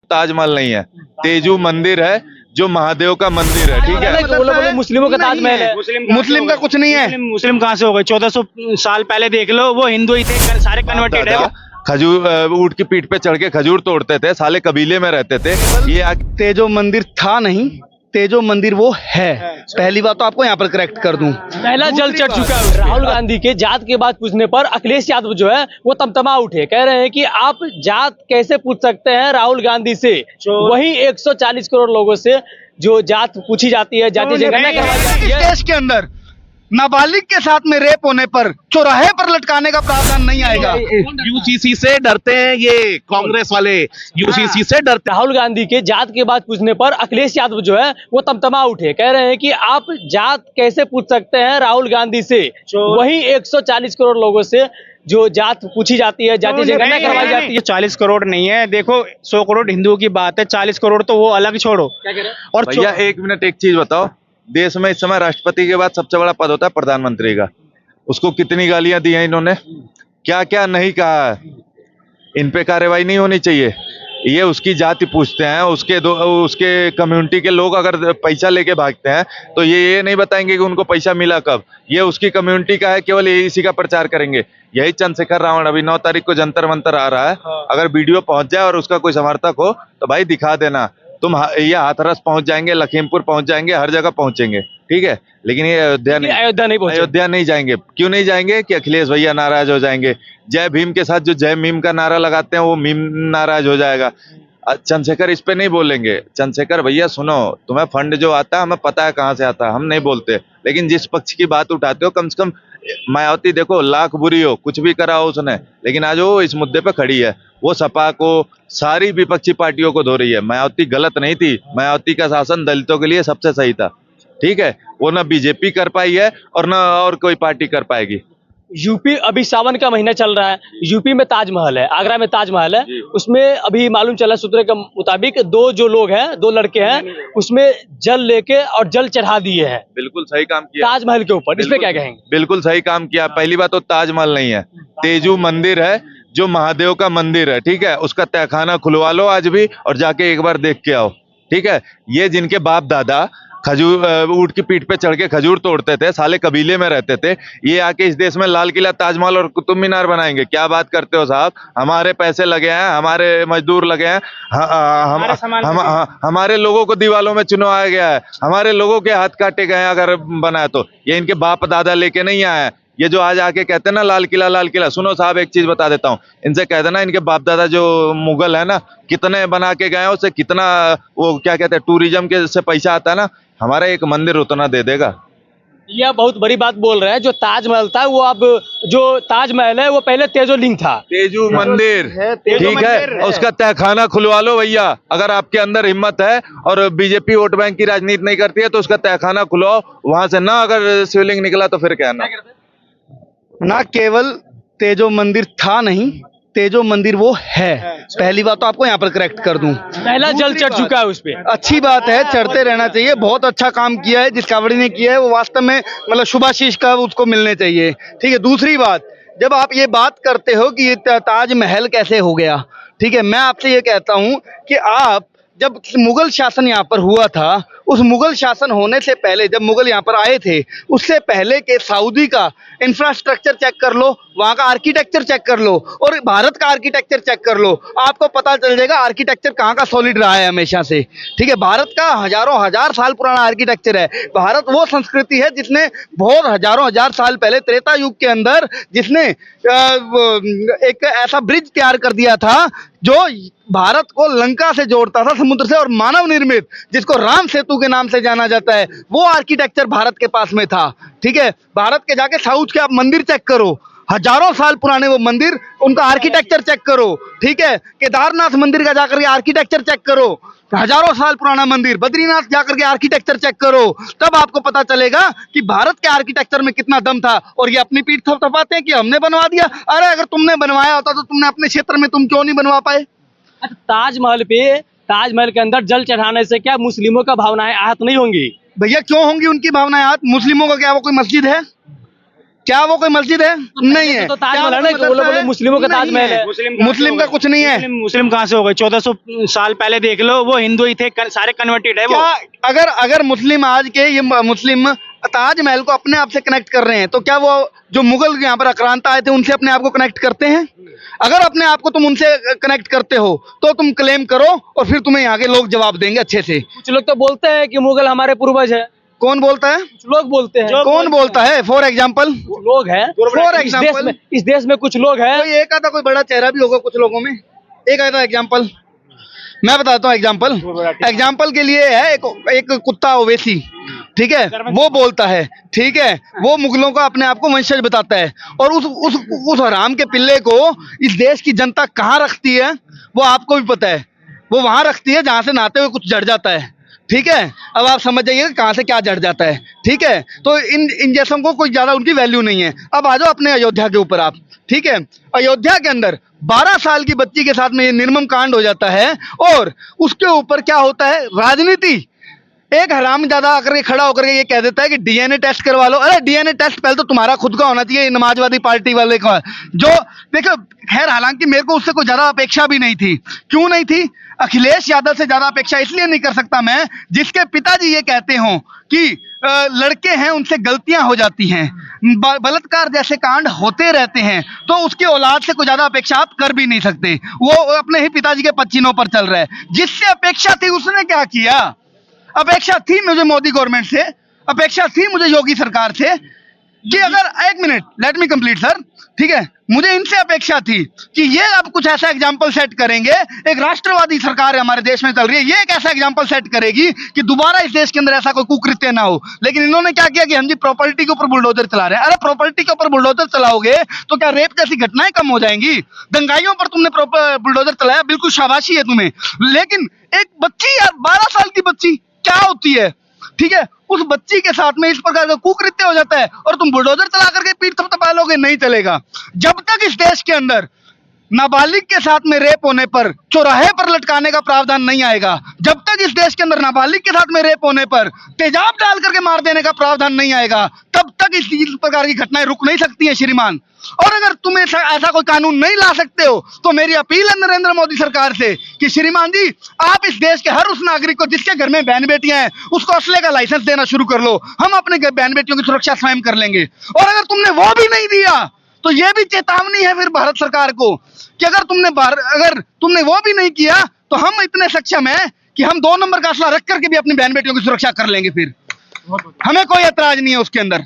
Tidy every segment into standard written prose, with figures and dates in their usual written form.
ताजमहल नहीं है, तेजू मंदिर है जो महादेव का मंदिर है। ठीक है, वो लोग बोले मुस्लिमों का ताजमहल है। मुस्लिम का कुछ नहीं है। मुस्लिम कहाँ से हो गए? 1400 साल पहले देख लो, वो हिंदू ही थे, सारे कन्वर्टेड है। खजूर ऊंट की पीठ पे चढ़ के खजूर तोड़ते थे, साले कबीले में रहते थे। ये तेजो मंदिर था नहीं, तेजो मंदिर वो है। पहली बात तो आपको यहाँ पर करेक्ट कर दूं। पहला जल चढ़ चुका है। राहुल गांधी के जात के बाद पूछने पर अखिलेश यादव जो है वो तमतमा उठे, कह रहे हैं कि आप जात कैसे पूछ सकते हैं राहुल गांधी से, वही 140 करोड़ लोगों से जो जात पूछी जाती है, जाति जनगणना करवाई जाती है। देश के अंदर नाबालिग के साथ में रेप होने पर चौराहे पर लटकाने का प्रावधान नहीं आएगा। यूसीसी से डरते हैं ये कांग्रेस वाले, यूसीसी से डरते। राहुल गांधी के जात के बाद पूछने पर अखिलेश यादव जो है वो तमतमा उठे, कह रहे हैं कि आप जात कैसे पूछ सकते हैं राहुल गांधी से, वही 140 करोड़ लोगों से जो जात पूछी जाती है, जाति जनगणना करवाई जाती है। 40 करोड़ नहीं है, देखो 100 करोड़ हिंदुओं की बात है, 40 करोड़ तो वो अलग छोड़ो। और भैया एक मिनट, एक चीज बताओ, देश में इस समय राष्ट्रपति के बाद सबसे बड़ा पद होता है प्रधानमंत्री का। उसको कितनी गालियां दी हैं इन्होंने, क्या क्या नहीं कहा है। इन पे कार्रवाई नहीं होनी चाहिए। ये उसकी जाति पूछते हैं, उसके कम्युनिटी के लोग अगर पैसा लेके भागते हैं तो ये नहीं बताएंगे कि उनको पैसा मिला कब। ये उसकी कम्युनिटी का है, केवल इसी का प्रचार करेंगे। यही चंद्रशेखर रावण अभी 9 तारीख को जंतर मंतर आ रहा है। अगर वीडियो पहुंच जाए और उसका कोई समर्थक हो तो भाई दिखा देना। तुम ये हाथरस पहुंच जाएंगे, लखीमपुर पहुंच जाएंगे, हर जगह पहुंचेंगे। ठीक है, लेकिन ये अयोध्या नहीं जाएंगे। क्यों नहीं जाएंगे? कि अखिलेश भैया नाराज हो जाएंगे। जय भीम के साथ जो जय मीम का नारा लगाते हैं वो मीम नाराज हो जाएगा। चंद्रशेखर इस पे नहीं बोलेंगे। चंद्रशेखर भैया सुनो, तुम्हें फंड जो आता है हमें पता है कहाँ से आता है, हम नहीं बोलते। लेकिन जिस पक्ष की बात उठाते हो, कम से कम मायावती देखो लाख बुरी हो, कुछ भी करा हो उसने, लेकिन आज वो इस मुद्दे पे खड़ी है। वो सपा को, सारी विपक्षी पार्टियों को धो रही है। मायावती गलत नहीं थी, मायावती का शासन दलितों के लिए सबसे सही था। ठीक है, वो ना बीजेपी कर पाई है और ना और कोई पार्टी कर पाएगी। यूपी, अभी सावन का महीना चल रहा है, यूपी में ताजमहल है, आगरा में ताजमहल है, उसमें अभी मालूम चला सूत्रों के मुताबिक दो लोग हैं, 2 लड़के हैं, उसमें जल लेके और जल चढ़ा दिए हैं। बिल्कुल सही काम किया ताजमहल के ऊपर, इस पे क्या कहेंगे? बिल्कुल सही काम किया। पहली बात तो ताजमहल नहीं है, तेजू मंदिर है जो महादेव का मंदिर है। ठीक है, उसका तहखाना खुलवा लो आज भी और जाके एक बार देख के आओ। ठीक है, ये जिनके बाप दादा खजूर ऊंट की पीठ पे चढ़ के खजूर तोड़ते थे, साले कबीले में रहते थे, ये आके इस देश में लाल किला, ताजमहल और कुतुब मीनार बनाएंगे। क्या बात करते हो साहब? हमारे पैसे लगे हैं, हमारे मजदूर लगे हैं, हमारे लोगों को दीवालों में चुनवाया गया है, हमारे लोगों के हाथ काटे गए हैं अगर बनाए तो। ये इनके बाप दादा लेके नहीं आए हैं। ये जो आज आके कहते हैं ना लाल किला, सुनो साहब एक चीज बता देता हूँ, इनसे कह देना इनके बाप दादा जो मुगल है ना, कितने बना के गए हैं, उससे कितना वो क्या कहते हैं टूरिज्म के से पैसा आता है ना, हमारा एक मंदिर उतना दे देगा। यह बहुत बड़ी बात बोल रहे हैं। जो ताजमहल था वो अब जो ताजमहल है वो पहले तेजोलिंग था, तेजू मंदिर। ठीक है, उसका तहखाना खुलवा लो भैया। अगर आपके अंदर हिम्मत है और बीजेपी वोट बैंक की राजनीति नहीं करती है तो उसका तहखाना खुलवाओ। वहां से ना अगर शिवलिंग निकला तो फिर क्या ना केवल तेजो मंदिर था नहीं, तेजो मंदिर वो है। पहली बात तो आपको यहाँ पर करेक्ट कर दूं। पहला जल चढ़ चुका है उस पे। अच्छी बात है, चढ़ते रहना चाहिए। बहुत अच्छा काम किया है जिस कावड़ी ने किया है, वो वास्तव में मतलब शुभाशीष का उसको मिलने चाहिए। ठीक है, दूसरी बात, जब आप ये बात करते हो कि ये ताजमहल कैसे हो गया, ठीक है, मैं आपसे ये कहता हूँ कि आप जब मुगल शासन यहाँ पर हुआ था, उस मुगल शासन होने से पहले जब मुगल यहाँ पर आए थे, उससे पहले के सऊदी का इंफ्रास्ट्रक्चर चेक कर लो, वहाँ का आर्किटेक्चर चेक कर लो और भारत का आर्किटेक्चर चेक कर लो, आपको पता चल जाएगा आर्किटेक्चर कहाँ का सॉलिड रहा है हमेशा से। ठीक है, भारत का हजारों हजार साल पुराना आर्किटेक्चर है। भारत वो संस्कृति है जिसने बहुत हजारों हजार साल पहले त्रेता युग के अंदर जिसने एक ऐसा ब्रिज तैयार कर दिया था जो भारत को लंका से जोड़ता था समुद्र से, और मानव निर्मित जिसको राम सेतु के नाम से जाना जाता है, वो आर्किटेक्चर भारत के पास में था। ठीक है, भारत के जाके साउथ के आप मंदिर चेक करो, हजारों साल पुराने वो मंदिर, उनका आर्किटेक्चर चेक करो। ठीक है, केदारनाथ मंदिर का जाकर के आर्किटेक्चर चेक करो, हजारों साल पुराना मंदिर, बद्रीनाथ जाकर के आर्किटेक्चर चेक करो, तब आपको पता चलेगा कि भारत के आर्किटेक्चर में कितना दम था। और ये अपनी पीठ थपथपाते हैं कि हमने बनवा दिया। अरे अगर तुमने बनवाया होता तो तुमने अपने क्षेत्र में तुम क्यों नहीं बनवा पाए? ताजमहल के अंदर जल चढ़ाने से क्या मुस्लिमों का भावनाएं आहत नहीं होंगी? भैया क्यों होंगी उनकी भावनाएं आहत? मुस्लिमों का क्या वो कोई मस्जिद है? क्या वो कोई मस्जिद है? नहीं है। तो ताजमहल क्या है ना, वो वो लोग मदरसा बोले है? मुस्लिमों का नहीं ताजमहल है। मुस्लिम का कुछ नहीं है। मुस्लिम कहाँ से हो गए? 1400 साल पहले देख लो, वो हिंदू ही थे, सारे कन्वर्टेड है वो। क्या अगर मुस्लिम आज के ये मुस्लिम ताजमहल को अपने आप से कनेक्ट कर रहे हैं, तो क्या वो जो मुगल यहाँ पर आक्रांता आए थे उनसे अपने आप को कनेक्ट करते हैं? अगर अपने आप को तुम उनसे कनेक्ट करते हो तो तुम क्लेम करो और फिर तुम्हें यहाँ के लोग जवाब देंगे अच्छे से। कुछ लोग तो बोलते हैं कि मुगल हमारे पूर्वज है, कौन बोलता है? कुछ लोग बोलते हैं। कौन बोलता है? फॉर एग्जाम्पल कुछ लोग हैं, फॉर इस देश एग्जाम्पल में, इस देश में कुछ लोग हैं। कोई एक आधा कोई बड़ा चेहरा भी होगा कुछ लोगों में। एक आधा एग्जाम्पल मैं बताता हूँ। एग्जाम्पल के लिए है एक कुत्ता ओवैसी, ठीक है, वो बोलता है, ठीक है, वो मुगलों का अपने आप को वंशज बताता है, और उस हराम के पिल्ले को इस देश की जनता कहाँ रखती है वो आपको भी पता है। वो वहां रखती है जहां से नहाते हुए कुछ जड़ जाता है, ठीक है। अब आप समझ जाइए कहाँ से क्या जड़ जाता है, ठीक है। तो इन जैसों को कोई ज्यादा उनकी वैल्यू नहीं है। अब आ जाओ अपने अयोध्या के ऊपर आप, ठीक है। अयोध्या के अंदर 12 साल की बच्ची के साथ में ये निर्मम कांड हो जाता है, और उसके ऊपर क्या होता है? राजनीति। एक हरामजादा आकर के खड़ा होकर के ये कह देता है कि डीएनए टेस्ट करवा लो। अरे डीएनए टेस्ट पहले तो तुम्हारा खुद का होना चाहिए, समाजवादी पार्टी वाले का। जो देखो, खैर हालांकि मेरे को उससे कोई ज्यादा अपेक्षा भी नहीं थी। क्यों नहीं थी? अखिलेश यादव से ज्यादा अपेक्षा इसलिए नहीं कर सकता मैं, जिसके पिताजी ये कहते हों कि लड़के हैं उनसे गलतियां हो जाती हैं, बलात्कार जैसे कांड होते रहते हैं, तो उसके औलाद से कोई ज्यादा अपेक्षा आप कर भी नहीं सकते। वो अपने ही पिताजी के पच्चीनों पर चल रहा है। जिससे अपेक्षा थी उसने क्या किया? अपेक्षा थी मुझे मोदी गवर्नमेंट से, अपेक्षा थी मुझे योगी सरकार से कि अगर, एक minute let me complete sir, ठीक है, मुझे इनसे अपेक्षा थी कि ये अब कुछ ऐसा एग्जाम्पल सेट करेंगे। एक राष्ट्रवादी सरकार हमारे देश में चल रही है, ये एक ऐसा एग्जाम्पल सेट करेगी कि दोबारा इस देश के अंदर ऐसा कोई कुकृत्य ना हो। लेकिन इन्होंने क्या किया कि हम जी प्रॉपर्टी के ऊपर बुलडोजर चला रहे हैं। अरे प्रॉपर्टी के ऊपर बुलडोजर चलाओगे तो क्या रेप जैसी घटनाएं कम हो जाएंगी? दंगाइयों पर तुमने बुलडोजर चलाया, बिल्कुल शाबाशी है तुम्हें। लेकिन एक बच्ची यार, 12 साल की बच्ची क्या होती है, ठीक है, उस बच्ची के साथ में इस प्रकार का कुकृत्य हो जाता है और तुम बुलडोजर चला करके पीठ थपथपा लोगे? नहीं चलेगा। जब तक इस देश के अंदर नाबालिग के साथ में रेप होने पर चौराहे पर लटकाने का प्रावधान नहीं आएगा, जब तक इस देश के अंदर नाबालिग के साथ में रेप होने पर तेजाब डाल करके मार देने का प्रावधान नहीं आएगा, तब तक इस प्रकार की घटनाएं रुक नहीं सकती हैं श्रीमान। और अगर तुम ऐसा कोई कानून नहीं ला सकते हो तो मेरी अपील है नरेंद्र मोदी सरकार से कि श्रीमान जी, आप इस देश के हर उस नागरिक को जिसके घर में बहन बेटियां हैं उसको असले का लाइसेंस देना शुरू कर लो। हम अपने बहन बेटियों की सुरक्षा स्वयं कर लेंगे। और अगर तुमने वो भी नहीं दिया तो ये भी चेतावनी है फिर भारत सरकार को कि अगर तुमने वो भी नहीं किया तो हम इतने सक्षम हैं कि हम 2 नंबर का असला रख करके भी अपनी बहन बेटियों की सुरक्षा कर लेंगे। फिर हमें कोई ऐतराज नहीं है उसके अंदर।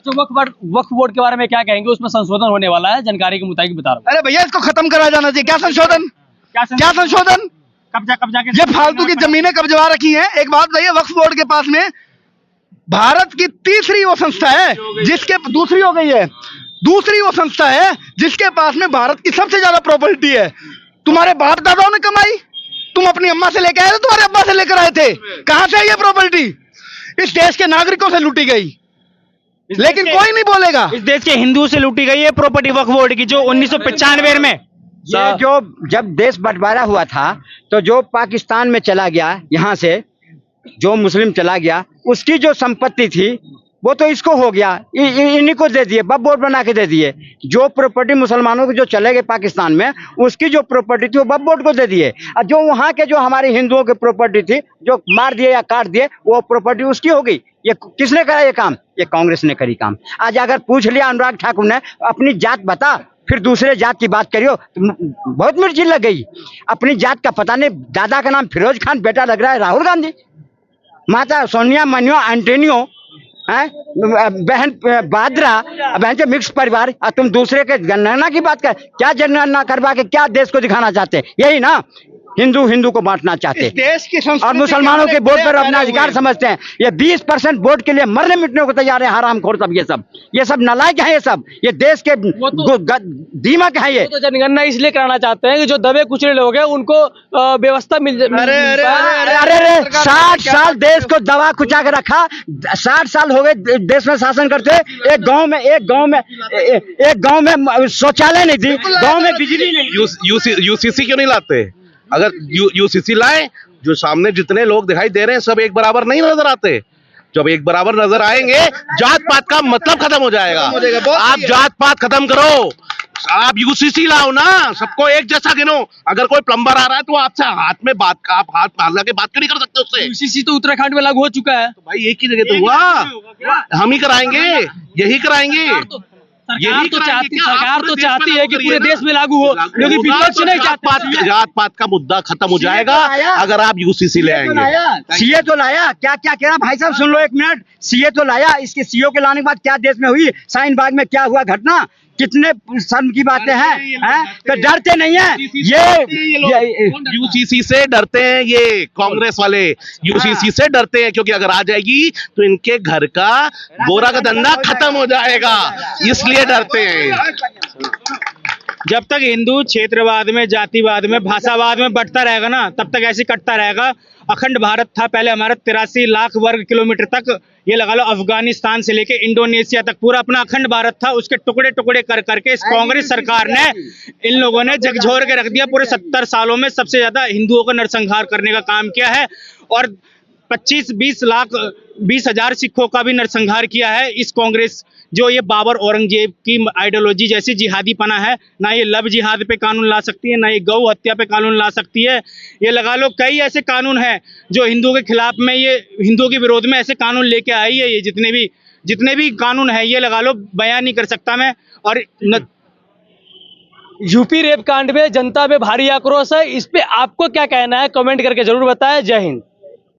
तो वक्फ बोर्ड के बारे में क्या कहेंगे? उसमें संशोधन होने वाला है, जानकारी के मुताबिक बता रहा हूं। अरे भैया, इसको खत्म करा जाना चाहिए। क्या संशोधन? क्या संशोधन? कब्जा ये फालतू की जमीनें कब्जवा रखी हैं। एक बात बताइए, वक्फ बोर्ड के पास में भारत की तीसरी वो संस्था है जिसके, दूसरी हो गई है, दूसरी वो संस्था है जिसके पास में भारत की सबसे ज्यादा प्रॉपर्टी है। तुम्हारे बाप दादाओं ने कमाई, तुम अपनी अम्मा से लेकर आए थे, तुम्हारे अब्बा से लेकर आए थे। कहां से ये प्रॉपर्टी? इस देश के नागरिकों से लूटी गई, लेकिन कोई नहीं बोलेगा। इस देश के हिंदुओं से लूटी गई है प्रॉपर्टी वक्फ बोर्ड की, जो 1995 में ये जो जब देश बंटवारा हुआ था तो जो पाकिस्तान में चला गया, यहाँ से जो मुस्लिम चला गया, उसकी जो संपत्ति थी वो तो इसको हो गया, इन्हीं को दे दिए, वक्फ बोर्ड बना के दे दिए। जो प्रॉपर्टी मुसलमानों के जो चले गए पाकिस्तान में, उसकी जो प्रॉपर्टी थी वो वक्फ बोर्ड को दे दिए। और जो वहाँ के जो हमारे हिंदुओं की प्रॉपर्टी थी, जो मार दिए या काट दिए, वो प्रॉपर्टी उसकी हो गई। ये किसने करा ये काम? ये कांग्रेस ने करी काम। आज अगर पूछ लिया अनुराग ठाकुर ने, अपनी जात बता, फिर दूसरे जात की बात करियो, बहुत मिर्ची लग गई। अपनी जात का पता नहीं, दादा का नाम फिरोज खान, बेटा लग रहा है राहुल गांधी, माता सोनिया मनियो एंटोनियो, बहन बाद्रा, बहन से मिक्स परिवार, और तुम दूसरे के जनगणना की बात कर। क्या जनगणना करवा के क्या देश को दिखाना चाहते हैं? यही ना, हिंदू को बांटना चाहते हैं देश की संस्कृति और मुसलमानों के वोट पर अपना अधिकार समझते हैं। ये 20% वोट के लिए मरने मिटने को तैयार है हरामखोर सब। ये सब नालायक है, ये देश के दीमक है। ये तो जनगणना इसलिए कराना चाहते हैं कि जो दबे कुचले लोग हैं उनको व्यवस्था मिल। अरे 60 साल देश को दबा कुचा के रखा, 60 साल हो गए देश में शासन करते। एक गांव में शौचालय नहीं थी, गांव में बिजली नहीं। यूसीसी क्यों नहीं लाते? अगर यूसीसी लाए, जो सामने जितने लोग दिखाई दे रहे हैं सब एक बराबर नहीं नजर आते। जब एक बराबर नजर आएंगे जात पात का मतलब खत्म हो जाएगा। आप जात पात खत्म करो, आप यूसीसी लाओ ना, सबको एक जैसा गिनो। अगर कोई प्लम्बर आ रहा है तो आपसे हाथ में बात, आप हाथ हाला के बात क्यों नहीं कर सकते उससे? यूसीसी तो उत्तराखंड में लागू हो चुका है। तो भाई एक ही जगह तो हुआ, हम ही कराएंगे, यही कराएंगे। सरकार तो चाहती है कि पूरे देश में लागू हो, लेकिन विपक्ष नहीं चाहता। जात पात का मुद्दा खत्म हो जाएगा अगर आप यूसीसी ले आएंगे। सीए तो लाया, क्या क्या कह रहा भाई साहब, सुन लो एक मिनट। सीए तो लाया, इसके सीओ के लाने के बाद क्या देश में हुई, शाहीन बाग में क्या हुआ घटना, कितने शर्म की बातें हैं? तो डरते नहीं है ये यूसीसी से डरते हैं ये कांग्रेस वाले, यूसीसी से डरते हैं क्योंकि अगर आ जाएगी तो इनके घर का गोरा का धंधा खत्म हो जाएगा, इसलिए डरते हैं। जब तक हिंदू क्षेत्रवाद में, जातिवाद में, भाषावाद में बढ़ता रहेगा ना, तब तक ऐसे कटता रहेगा। अखंड भारत था पहले हमारा, 83 लाख वर्ग किलोमीटर तक, ये लगा लो अफगानिस्तान से लेके इंडोनेशिया तक पूरा अपना अखंड भारत था। उसके टुकड़े टुकड़े कर करके इस कांग्रेस सरकार ने, इन लोगों ने झकझोर के रख दिया। पूरे 70 सालों में सबसे ज्यादा हिंदुओं का नरसंहार करने का काम किया है और 20 हजार सिखों का भी नरसंहार किया है इस कांग्रेस। जो ये बाबर औरंगजेब की आइडियोलॉजी जैसी जिहादीपना है, ना ये लव जिहाद पे कानून ला सकती है, ना ये गौ हत्या पे कानून ला सकती है। ये लगा लो कई ऐसे कानून हैं जो हिंदुओं के खिलाफ में, ये हिंदुओं के विरोध में ऐसे कानून लेके आई है। ये जितने भी कानून है, ये लगा लो बयान नहीं कर सकता मैं। और यूपी रेप कांड में जनता में भारी आक्रोश है, इस पे आपको क्या कहना है, कमेंट करके जरूर बताएं। जय हिंद।